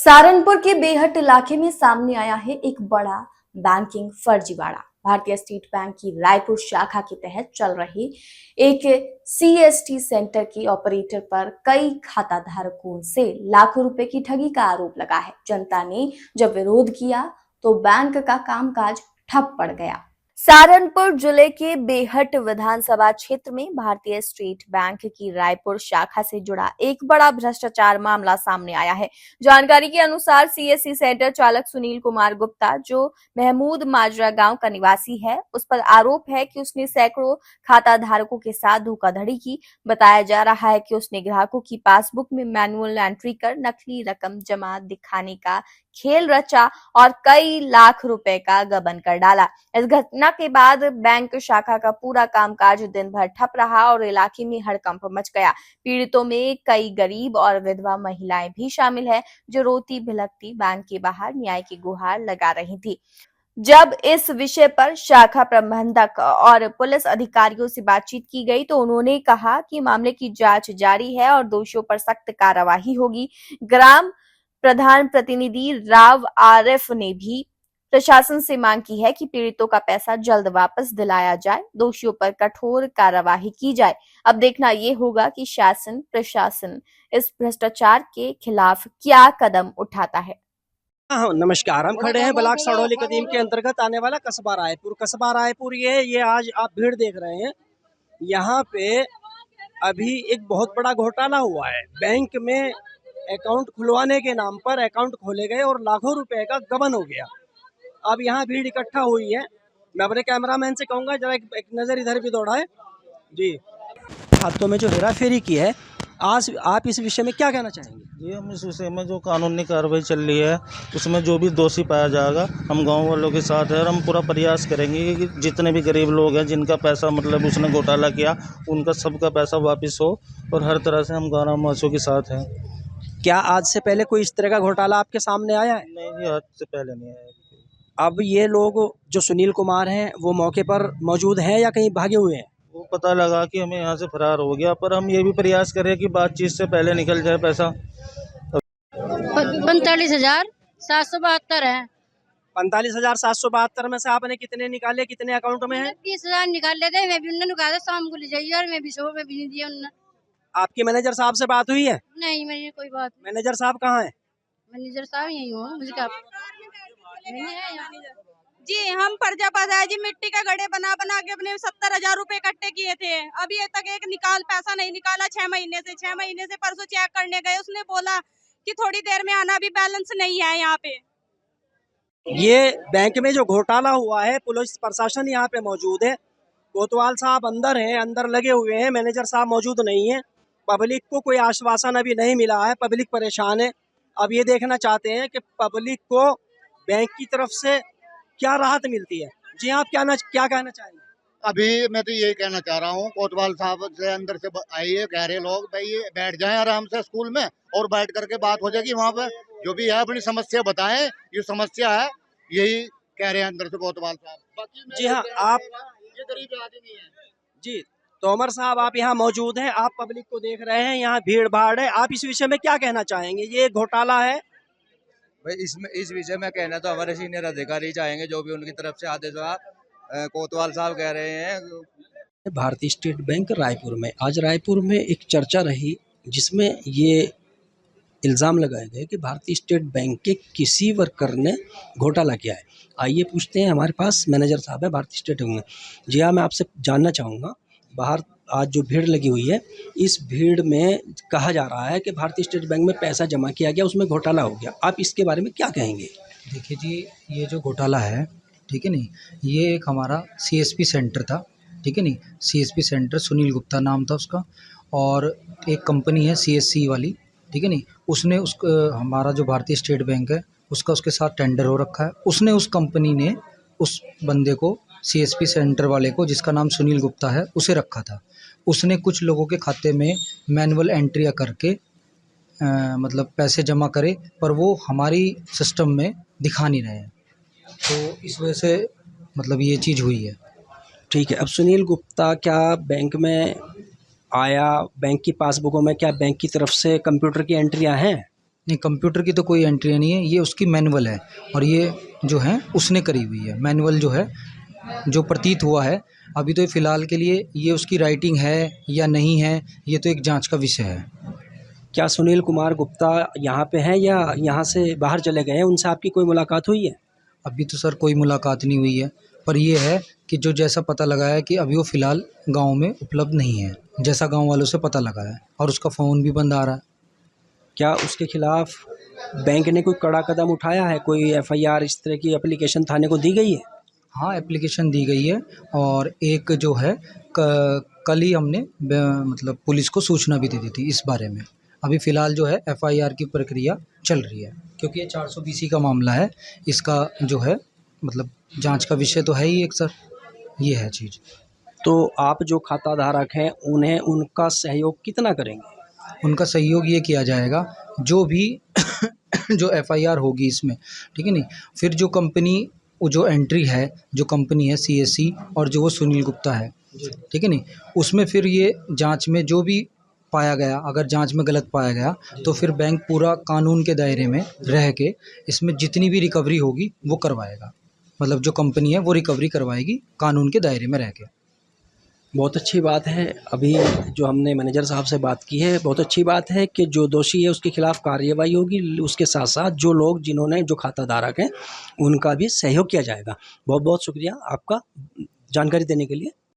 सहारनपुर के बेहट इलाके में सामने आया है एक बड़ा बैंकिंग फर्जीवाड़ा। भारतीय स्टेट बैंक की रायपुर शाखा के तहत चल रही एक सीएसटी सेंटर की ऑपरेटर पर कई खाता धारकों से लाखों रुपए की ठगी का आरोप लगा है। जनता ने जब विरोध किया तो बैंक का कामकाज ठप पड़ गया। सहारनपुर जिले के बेहट विधानसभा क्षेत्र में भारतीय स्टेट बैंक की रायपुर शाखा से जुड़ा एक बड़ा भ्रष्टाचार मामला सामने आया है। जानकारी के अनुसार सीएससी सेंटर चालक सुनील कुमार गुप्ता, जो महमूद माजरा गांव का निवासी है, उस पर आरोप है कि उसने सैकड़ों खाता धारकों के साथ धोखाधड़ी की। बताया जा रहा है कि उसने ग्राहकों की पासबुक में मैनुअल एंट्री कर नकली रकम जमा दिखाने का खेल रचा और कई लाख रुपए का गबन कर डाला। इस घटना के बाद बैंक शाखा का पूरा कामकाज दिन भर ठप रहा और इलाके में हड़कंप मच गया। पीड़ितों में कई गरीब और विधवा महिलाएं भी शामिल है, जो रोती भिलकती बैंक के बाहर न्याय की गुहार लगा रही थी। जब इस विषय पर शाखा प्रबंधक और पुलिस अधिकारियों से बातचीत की गई तो उन्होंने कहा कि मामले की जांच जारी है और दोषियों पर सख्त कार्रवाई होगी। ग्राम प्रधान प्रतिनिधि राव आरिफ ने भी प्रशासन से मांग की है कि पीड़ितों का पैसा जल्द वापस दिलाया जाए, दोषियों पर कठोर कार्यवाही की जाए। अब देखना ये होगा कि शासन प्रशासन इस भ्रष्टाचार के खिलाफ क्या कदम उठाता है। हाँ नमस्कार, हम खड़े हैं ब्लॉक सड़ौली कदीम के अंतर्गत आने वाला कस्बा रायपुर। कस्बा रायपुर ये आज आप भीड़ देख रहे हैं। यहाँ पे अभी एक बहुत बड़ा घोटाला हुआ है। बैंक में अकाउंट खुलवाने के नाम पर अकाउंट खोले गए और लाखों रुपए का गबन हो गया। अब यहाँ भीड़ इकट्ठा हुई है। मैं अपने कैमरामैन से कहूँगा जरा एक नज़र इधर भी दौड़ाए जी। खातों में जो हेरा फेरी की है, आज आप इस विषय में क्या कहना चाहेंगे? जी, हम इस विषय में जो कानूनी कार्रवाई चल रही है उसमें जो भी दोषी पाया जाएगा, हम गांव वालों के साथ हैं और हम पूरा प्रयास करेंगे कि जितने भी गरीब लोग हैं जिनका पैसा उसने घोटाला किया, उनका सबका पैसा वापस हो और हर तरह से हम ग्रामवासियों के साथ हैं। क्या आज से पहले कोई इस तरह का घोटाला आपके सामने आया है? नहीं, आज से पहले नहीं आया। अब ये लोग जो सुनील कुमार हैं वो मौके पर मौजूद हैं या कहीं भागे हुए हैं? वो पता लगा कि हमें यहाँ से फरार हो गया, पर हम ये भी प्रयास करें कि बातचीत से पहले निकल जाए पैसा। 45,772 है। 45,772 में से आपने कितने निकाले, कितने अकाउंट में है? 20,000 निकाल लेते। मैं भी उन्होंने निकाला, शाम को ले जाइए और मैं भी सो में भी नहीं दिया उन्होंने। आपके मैनेजर साहब से बात हुई है? नहीं, मेरी कोई बात नहीं। मैनेजर साहब कहाँ है? मैनेजर साहब यही हो, मुझे क्या जी। हम प्रजापत है जी, मिट्टी का गड्ढे बना बना के अपने 70,000 रुपए इकट्ठे किए थे। अभी तक एक पैसा नहीं निकाला 6 महीने से। 6 महीने से परसों चेक करने गए, उसने बोला कि थोड़ी देर में आना, अभी बैलेंस नहीं है यहाँ पे। ये बैंक में जो घोटाला हुआ है, पुलिस प्रशासन यहाँ पे मौजूद है। कोतवाल साहब अंदर हैं, अंदर लगे हुए हैं, मैनेजर साहब मौजूद नहीं है। पब्लिक को कोई आश्वासन अभी नहीं मिला है, पब्लिक परेशान है। अब ये देखना चाहते हैं कि पब्लिक को बैंक की तरफ से क्या राहत मिलती है। जी आप क्या कहना चाहेंगे? अभी मैं तो यही कहना चाह रहा हूँ, कोतवाल साहब से अंदर से आइए, कह रहे लोग भाई बैठ जाएं आराम से स्कूल में और बैठ करके बात हो जाएगी। वहाँ पे जो भी है अपनी समस्या बताएं, ये समस्या है, यही कह रहे हैं अंदर से कोतवाल साहब। जी हाँ, आप ये गरीब आदमी है जी। तोमर साहब आप यहाँ मौजूद हैं, आप पब्लिक को देख रहे हैं, यहाँ भीड़ भाड़ है। आप इस विषय में क्या कहना चाहेंगे? ये घोटाला है भाई। इस विषय में कहना तो हमारे सीनियर अधिकारी चाहेंगे, जो भी उनकी तरफ से आदेश हुआ। कोतवाल साहब कह रहे हैं। भारतीय स्टेट बैंक रायपुर में आज रायपुर में एक चर्चा रही, जिसमें ये इल्ज़ाम लगाए गए कि भारतीय स्टेट बैंक के किसी वर्कर ने घोटाला किया है। आइए पूछते हैं, हमारे पास मैनेजर साहब है भारतीय स्टेट बैंक में। जी हाँ, मैं आपसे जानना चाहूँगा, बाहर आज जो भीड़ लगी हुई है, इस भीड़ में कहा जा रहा है कि भारतीय स्टेट बैंक में पैसा जमा किया गया, उसमें घोटाला हो गया। आप इसके बारे में क्या कहेंगे? देखिए जी, ये जो घोटाला है, ठीक है नहीं, ये एक हमारा सीएसपी सेंटर था, ठीक है नहीं। सीएसपी सेंटर सुनील गुप्ता नाम था उसका, और एक कंपनी है सीएससी वाली, ठीक है नहीं। उसने हमारा जो भारतीय स्टेट बैंक है उसका उसके साथ टेंडर हो रखा है। उसने उस कंपनी ने उस बंदे को, सीएसपी सेंटर वाले को, जिसका नाम सुनील गुप्ता है, उसे रखा था। उसने कुछ लोगों के खाते में मैनुअल एंट्रियाँ करके मतलब पैसे जमा करे, पर वो हमारी सिस्टम में दिखा नहीं रहे हैं, तो इस वजह से मतलब ये चीज़ हुई है। ठीक है, अब सुनील गुप्ता क्या बैंक में आया? बैंक की पासबुकों में क्या बैंक की तरफ से कंप्यूटर की एंट्रियां हैं? नहीं, कंप्यूटर की तो कोई एंट्री नहीं है, ये उसकी मैनुअल है और ये जो है उसने करी हुई है। मैनुअल जो है, जो प्रतीत हुआ है अभी तो फ़िलहाल के लिए, ये उसकी राइटिंग है या नहीं है, ये तो एक जांच का विषय है। क्या सुनील कुमार गुप्ता यहाँ पे हैं या यहाँ से बाहर चले गए हैं? उनसे आपकी कोई मुलाकात हुई है? अभी तो सर कोई मुलाकात नहीं हुई है, पर ये है कि जो जैसा पता लगा है कि अभी वो फ़िलहाल गांव में उपलब्ध नहीं है, जैसा गांव वालों से पता लगा है, और उसका फ़ोन भी बंद आ रहा है। क्या उसके खिलाफ बैंक ने कोई कड़ा कदम उठाया है? कोई एफआईआर इस तरह की एप्लीकेशन थाने को दी गई है? हाँ, एप्लीकेशन दी गई है और एक जो है कल ही हमने मतलब पुलिस को सूचना भी दे दी थी इस बारे में। अभी फ़िलहाल जो है एफआईआर की प्रक्रिया चल रही है, क्योंकि ये 420 का मामला है। इसका जो है मतलब जांच का विषय तो है ही एक सर, ये है चीज़। तो आप जो खाता धारक हैं उन्हें उनका सहयोग कितना करेंगे? उनका सहयोग ये किया जाएगा, जो भी जो एफआईआर होगी इसमें, ठीक है नहीं, फिर जो कंपनी, वो जो एंट्री है, जो कंपनी है सीएससी और जो वो सुनील गुप्ता है, ठीक है नहीं, उसमें फिर ये जांच में जो भी पाया गया, अगर जांच में गलत पाया गया तो फिर बैंक पूरा कानून के दायरे में रह के इसमें जितनी भी रिकवरी होगी वो करवाएगा। मतलब जो कंपनी है वो रिकवरी करवाएगी कानून के दायरे में रह के। बहुत अच्छी बात है। अभी जो हमने मैनेजर साहब से बात की है, बहुत अच्छी बात है कि जो दोषी है उसके खिलाफ कार्रवाई होगी, उसके साथ साथ जो लोग जिन्होंने जो खाता धारक हैं उनका भी सहयोग किया जाएगा। बहुत बहुत शुक्रिया आपका जानकारी देने के लिए।